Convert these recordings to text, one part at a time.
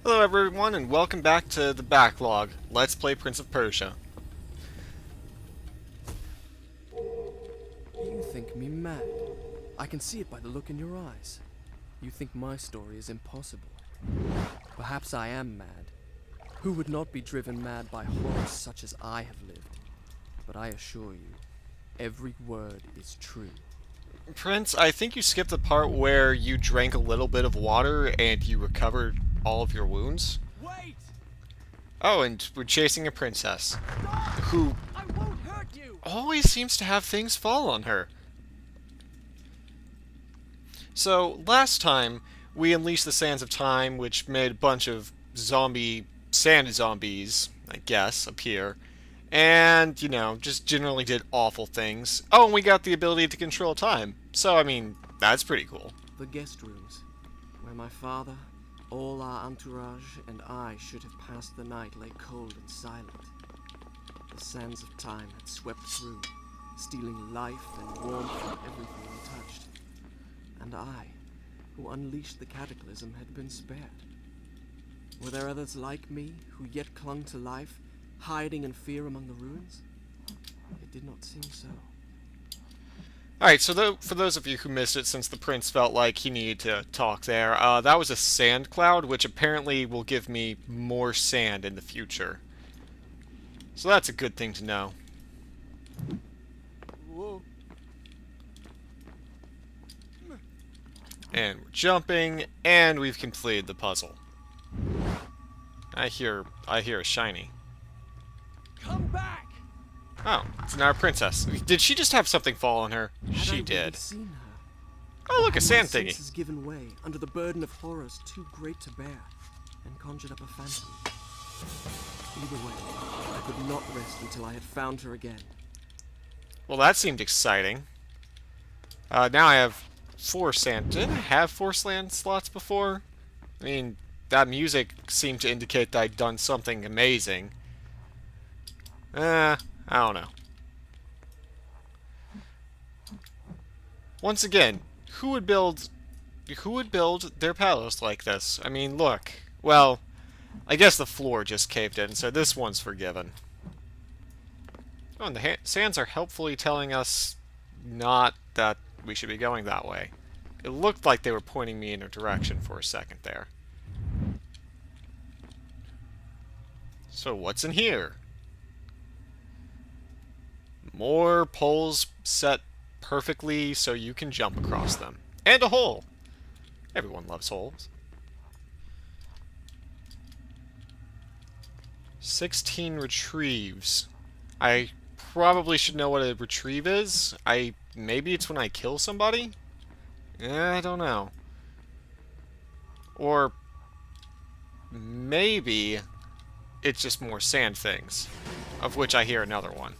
Hello everyone and welcome back to the Backlog. Let's play Prince of Persia. You think me mad. I can see it by the look in your eyes. You think my story is impossible. Perhaps I am mad. Who would not be driven mad by horrors such as I have lived? But I assure you, every word is true. Prince, I think you skipped the part where you drank a little bit of water and you recovered all of your wounds. Wait! Oh, and we're chasing a princess who I won't hurt you! always seems to have things fall on her. So, last time, we unleashed the Sands of Time, which made a bunch of sand zombies, I guess, appear. And, you know, just generally did awful things. Oh, and we got the ability to control time. So, I mean, that's pretty cool. The guest rooms, where my father, all our entourage, and I should have passed the night lay cold and silent. The sands of time had swept through, stealing life and warmth from everything we touched. And I, who unleashed the cataclysm, had been spared. Were there others like me, who yet clung to life, hiding in fear among the ruins? It did not seem so. Alright, so for those of you who missed it, since the prince felt like he needed to talk there, that was a sand cloud, which apparently will give me more sand in the future. So that's a good thing to know. Whoa. And we're jumping, and we've completed the puzzle. I hear a shiny. Come back! Oh, it's an our princess. Did she just have something fall on her? Had I She really did. seen her? Oh, look, a sand My thingy. senses given way under the burden of horrors too great to bear, and conjured up a phantom. Either way, I could not rest until I had found her again. Well, that seemed exciting. Now I have 4 sand. Didn't I have 4 sand slots before? I mean, that music seemed to indicate that I'd done something amazing. I don't know. Once again, who would build their palace like this? I mean, look. Well, I guess the floor just caved in, so this one's forgiven. Oh, and the sands are helpfully telling us not that we should be going that way. It looked like they were pointing me in a direction for a second there. So what's in here? More poles set perfectly so you can jump across them. And a hole! Everyone loves holes. 16 retrieves. I probably should know what a retrieve is. Maybe it's when I kill somebody? I don't know. Or maybe it's just more sand things, of which I hear another one.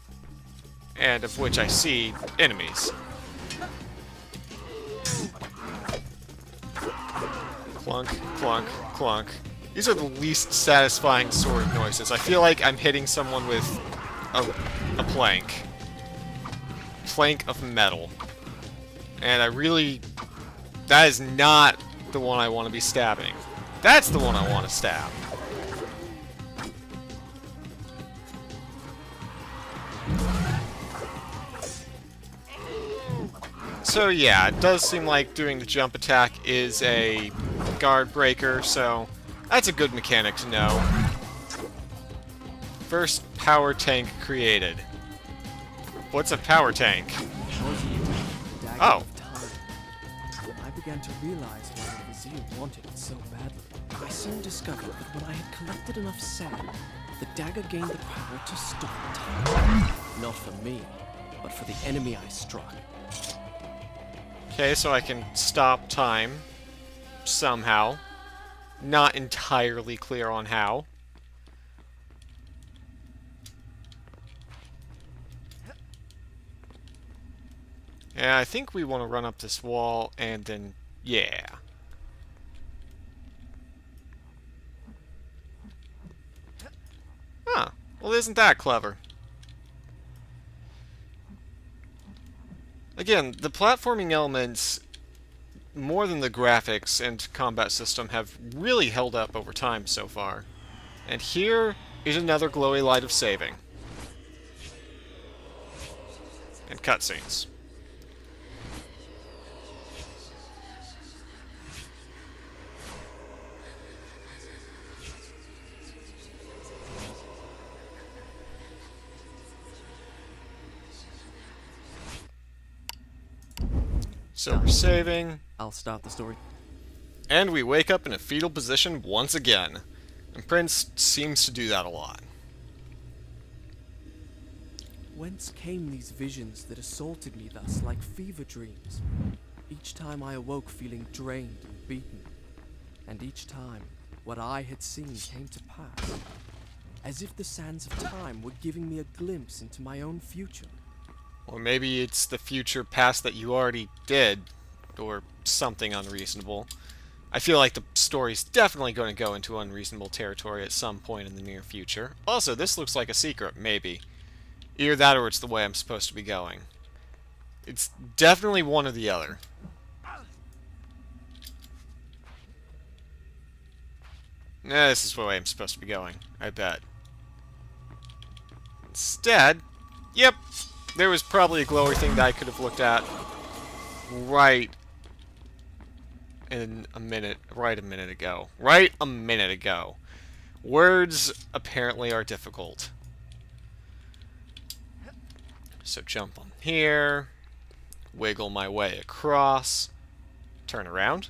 And of which I see enemies. Clunk, clunk, clunk. These are the least satisfying sword noises. I feel like I'm hitting someone with a plank. Plank of metal. And that is not the one I want to be stabbing. That's the one I want to stab. So yeah, it does seem like doing the jump attack is a guard breaker, so that's a good mechanic to know. First power tank created. What's a power tank? Dagger Oh. of time. I began to realize why the vizier wanted it so badly. I soon discovered that when I had collected enough sand, the dagger gained the power to stop time. Not for me, but for the enemy I struck. Okay, so I can stop time somehow. Not entirely clear on how. Yeah, I think we want to run up this wall and then, yeah. Huh. Well, isn't that clever? Again, the platforming elements more than the graphics and combat system have really held up over time so far. And here is another glowy light of saving. And cutscenes. So we're saving, I'll start the story. and we wake up in a fetal position once again. And Prince seems to do that a lot. Whence came these visions that assaulted me thus like fever dreams? Each time I awoke feeling drained and beaten, and each time what I had seen came to pass, as if the sands of time were giving me a glimpse into my own future. Or maybe it's the future past that you already did, or something unreasonable. I feel like the story's definitely going to go into unreasonable territory at some point in the near future. Also, this looks like a secret, maybe. Either that or it's the way I'm supposed to be going. It's definitely one or the other. Nah, this is the way I'm supposed to be going, I bet. Instead, yep, there was probably a glowy thing that I could have looked at right a minute ago. Right a minute ago. Words apparently are difficult. So jump on here, wiggle my way across, turn around.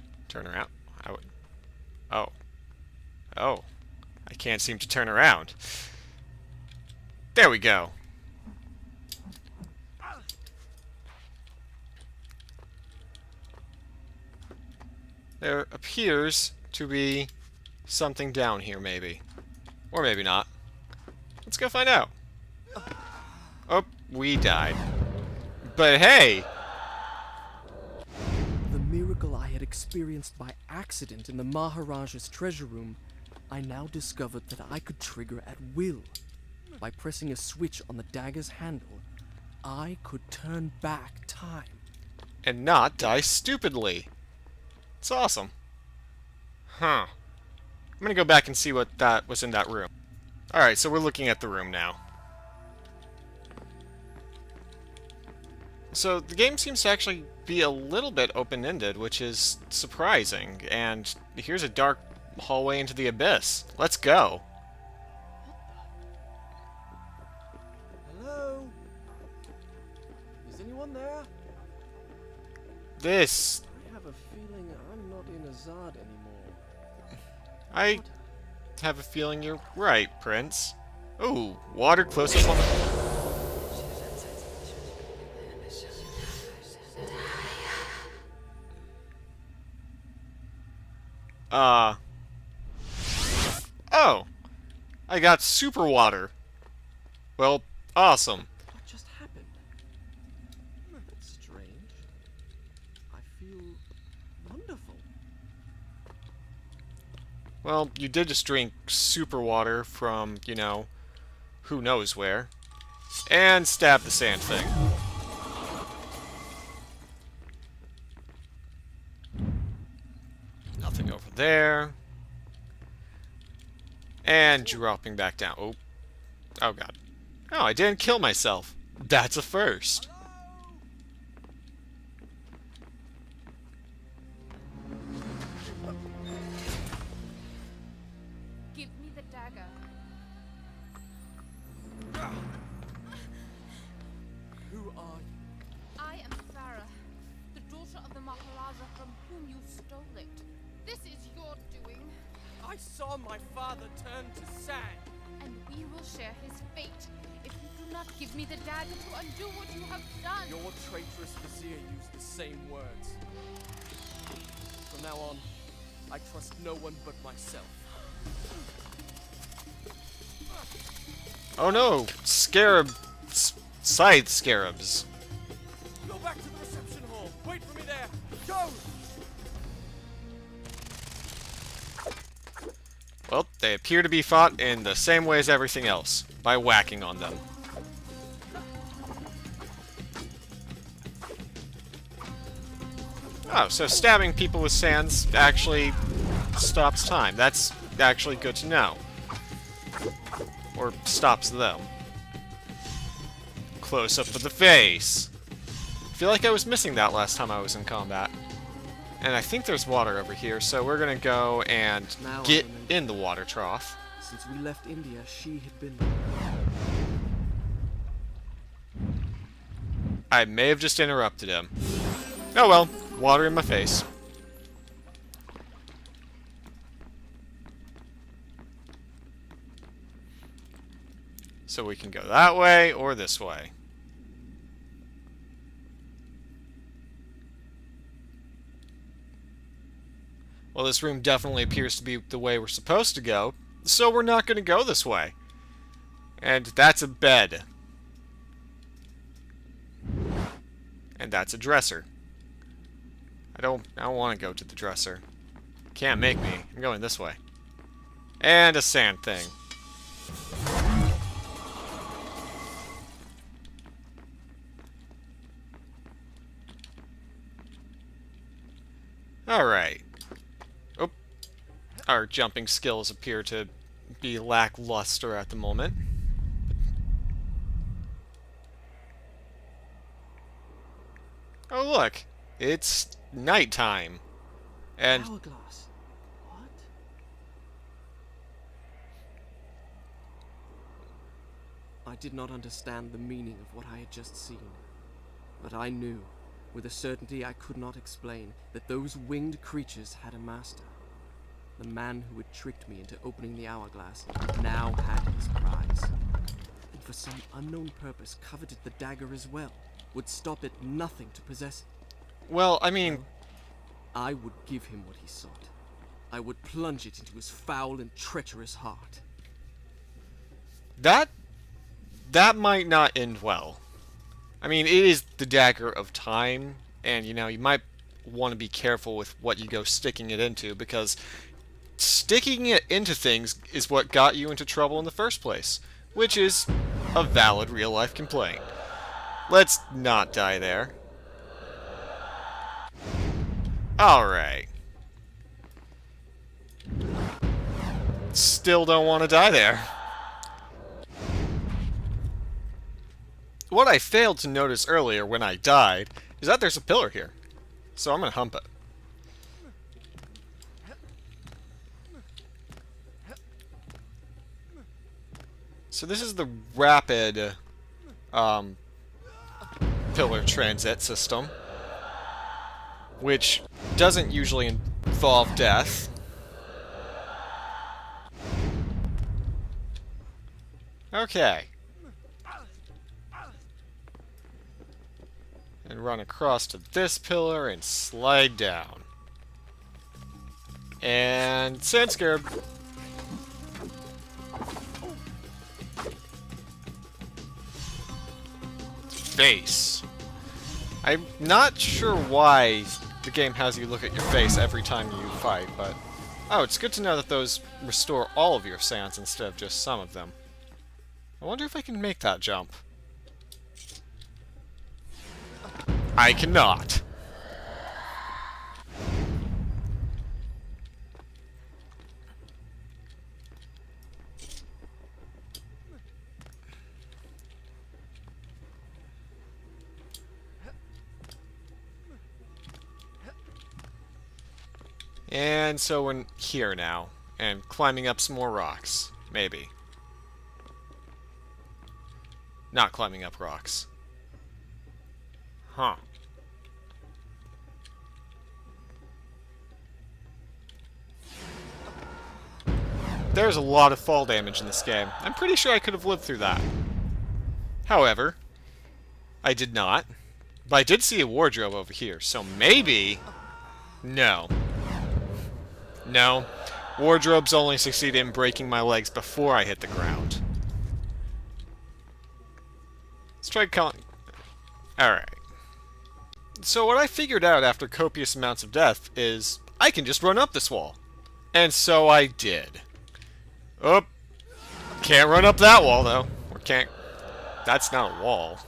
Oh, I can't seem to turn around. There we go. There appears to be something down here, maybe. Or maybe not. Let's go find out. Oh, we died. But hey! The miracle I had experienced by accident in the Maharaja's treasure room, I now discovered that I could trigger at will. By pressing a switch on the dagger's handle, I could turn back time. And not die stupidly. It's awesome. Huh. I'm gonna go back and see what that was in that room. Alright, so we're looking at the room now. So the game seems to actually be a little bit open-ended, which is surprising. And here's a dark hallway into the abyss. Let's go. Hello? Is anyone there? This... I have a feeling I'm not in Azad anymore. I have a feeling you're right, Prince. Ooh, water close up on the... Oh! I got super water. Well, awesome. What just happened? That's strange. I feel wonderful. Well, you did just drink super water from, you know, who knows where. And stab the sand thing. Nothing over there. And dropping back down. Oh. Oh, God. Oh, I didn't kill myself. That's a first. Give me the dagger. Who are you? I am Farah, the daughter of the Maharaja from whom you stole it. This is your doing, I saw my father turn to sand. and we will share his fate if you do not give me the dagger to undo what you have done. Your traitorous vizier used the same words. From now on, I trust no one but myself. Oh no! Scarab... Scythe scarabs. Go back to the reception hall. Wait for me there. Go! Well, they appear to be fought in the same way as everything else, by whacking on them. Oh, so stabbing people with sands actually stops time. That's actually good to know. Or stops them. Close up of the face. I feel like I was missing that last time I was in combat. And I think there's water over here, so we're gonna go and Now I get remember. in the water trough. Since we left India, she had been. I may have just interrupted him. Oh well, water in my face. So we can go that way or this way. Well, this room definitely appears to be the way we're supposed to go, so we're not going to go this way. And that's a bed. And that's a dresser. I don't want to go to the dresser. Can't make me. I'm going this way. And a sand thing. Alright. Oh. Our jumping skills appear to be lackluster at the moment. Oh look, it's nighttime. And Hourglass. What? I did not understand the meaning of what I had just seen, but I knew, with a certainty I could not explain, that those winged creatures had a master. The man who had tricked me into opening the hourglass now had his prize, and for some unknown purpose coveted the dagger as well, would stop at nothing to possess it. well, I mean, I would give him what he sought. I would plunge it into his foul and treacherous heart. that might not end well. I mean, it is the dagger of time, and you know, you might want to be careful with what you go sticking it into, because sticking it into things is what got you into trouble in the first place, which is a valid real-life complaint. Let's not die there. Alright. Still don't want to die there. What I failed to notice earlier when I died is that there's a pillar here. So I'm going to hump it. So this is the rapid pillar transit system, which doesn't usually involve death. Okay. And run across to this pillar and slide down. And sand scared. Face. I'm not sure why the game has you look at your face every time you fight, but... Oh, it's good to know that those restore all of your sands instead of just some of them. I wonder if I can make that jump. I cannot. And so we're here now, and climbing up some more rocks. Maybe. Not climbing up rocks. Huh. There's a lot of fall damage in this game. I'm pretty sure I could have lived through that. However, I did not. But I did see a wardrobe over here, so maybe... No. No. Wardrobes only succeed in breaking my legs before I hit the ground. Let's try calling... Alright. So what I figured out after copious amounts of death is I can just run up this wall. And so I did. Oh, can't run up that wall though. Or can't... That's not a wall.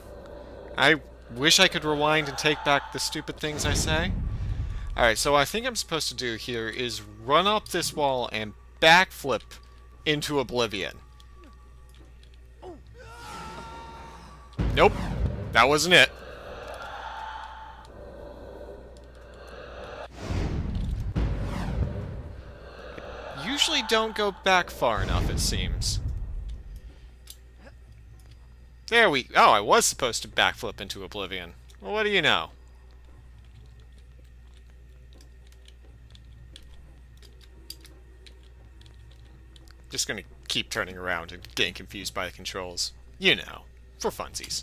I wish I could rewind and take back the stupid things I say. Alright, so what I think I'm supposed to do here is run up this wall and backflip into oblivion. Nope, that wasn't it. Usually don't go back far enough, it seems. There we... Oh, I was supposed to backflip into oblivion. Well, what do you know? Just gonna keep turning around and getting confused by the controls. You know, for funsies.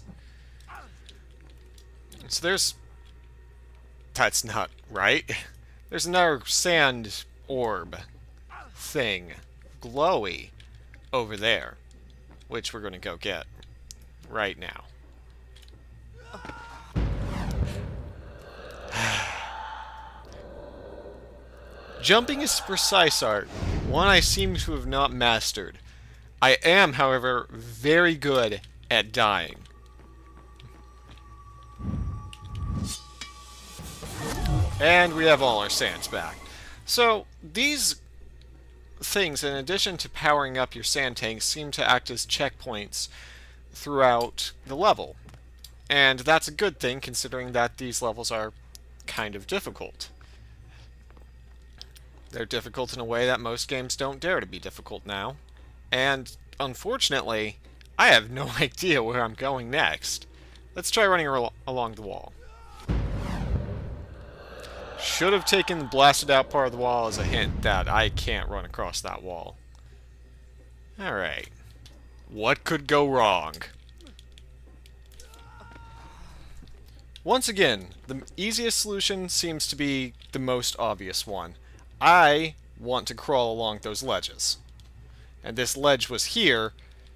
So there's... That's not right. There's another sand orb thing, glowy, over there, which we're gonna go get right now. Jumping is precise art, one I seem to have not mastered. I am, however, very good at dying. And we have all our sands back. So, these things, in addition to powering up your sand tanks, seem to act as checkpoints throughout the level. And that's a good thing, considering that these levels are kind of difficult. They're difficult in a way that most games don't dare to be difficult now. And, unfortunately, I have no idea where I'm going next. Let's try running along the wall. Should have taken the blasted out part of the wall as a hint that I can't run across that wall. Alright. What could go wrong? Once again, the easiest solution seems to be the most obvious one. I want to crawl along those ledges. And this ledge was here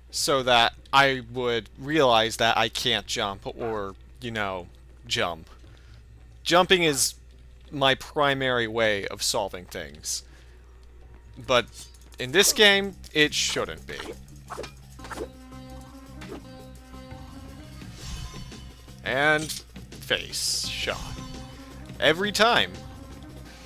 so that I would realize that I can't jump or, you know, jump. Jumping is my primary way of solving things. But in this game, it shouldn't be. And face shot. Every time.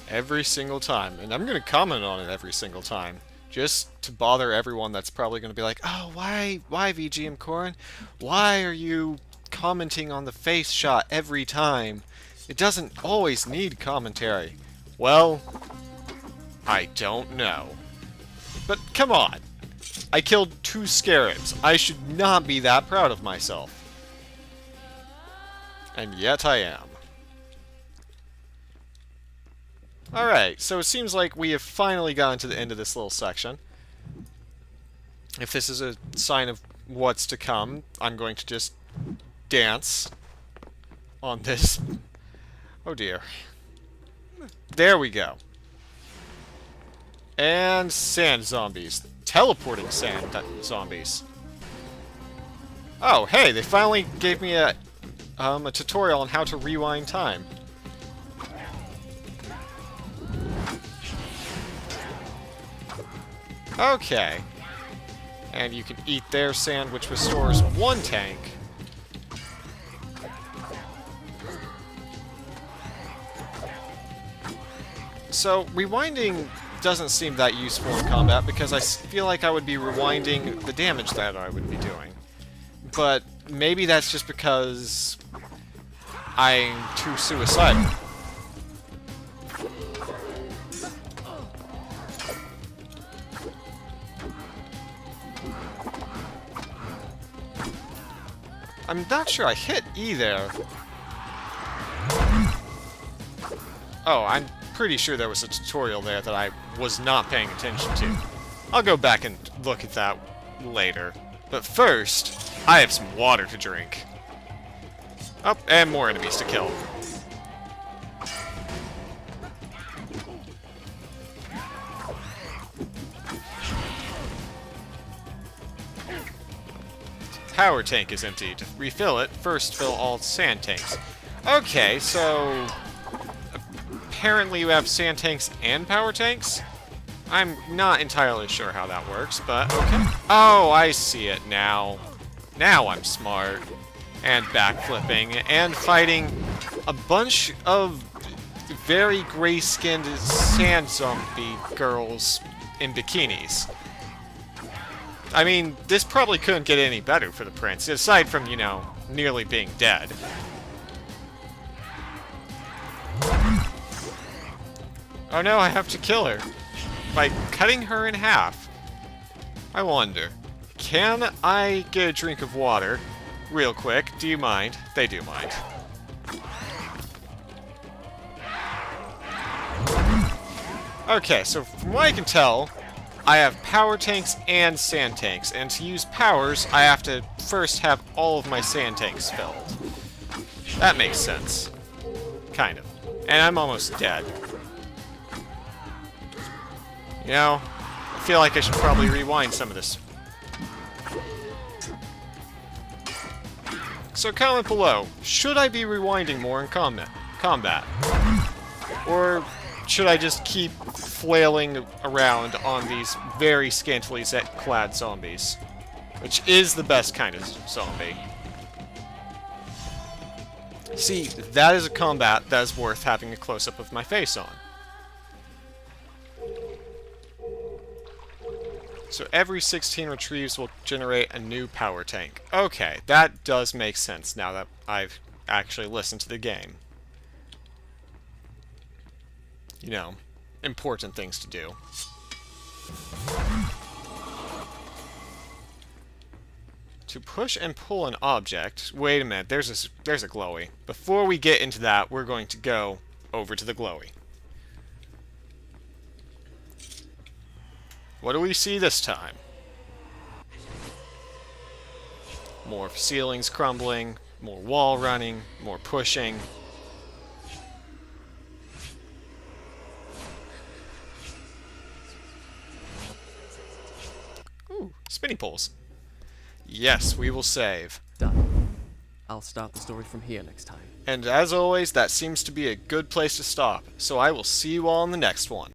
Every single time. And I'm going to comment on it every single time. Just to bother everyone that's probably going to be like, oh, why VGMKoren? Why are you commenting on the face shot every time? It doesn't always need commentary. Well, I don't know. But come on. I killed 2 scarabs. I should not be that proud of myself. And yet I am. Alright, so it seems like we have finally gotten to the end of this little section. If this is a sign of what's to come, I'm going to just dance on this. Oh dear. There we go. And sand zombies. Teleporting sand zombies. Oh, hey, they finally gave me a tutorial on how to rewind time. Okay. And you can eat their sand, which restores 1 tank. So, rewinding doesn't seem that useful in combat because I feel like I would be rewinding the damage that I would be doing. But maybe that's just because I'm too suicidal. I'm not sure I hit E there. Oh, I'm pretty sure there was a tutorial there that I was not paying attention to. I'll go back and look at that later. But first, I have some water to drink. Oh, and more enemies to kill. Power tank is empty. To refill it, first fill all sand tanks. Okay, so apparently you have sand tanks and power tanks? I'm not entirely sure how that works, but okay. Oh, I see it now. Now I'm smart. And backflipping and fighting a bunch of very gray-skinned sand zombie girls in bikinis. I mean, this probably couldn't get any better for the prince, aside from, you know, nearly being dead. Oh no, I have to kill her. By cutting her in half. I wonder, can I get a drink of water real quick? Do you mind? They do mind. Okay, so from what I can tell, I have power tanks and sand tanks, and to use powers, I have to first have all of my sand tanks filled. That makes sense. Kind of. And I'm almost dead. You know, I feel like I should probably rewind some of this. So comment below, should I be rewinding more in combat? Or should I just keep flailing around on these very scantily clad zombies? Which is the best kind of zombie. See, that is a combat that is worth having a close-up of my face on. So every 16 retrieves will generate a new power tank. Okay, that does make sense now that I've actually listened to the game. You know, important things to do. To push and pull an object... Wait a minute, there's a glowy. Before we get into that, we're going to go over to the glowy. What do we see this time? More ceilings crumbling, more wall running, more pushing. Ooh, spinny poles. Yes, we will save. Done. I'll start the story from here next time. And as always, that seems to be a good place to stop, so I will see you all in the next one.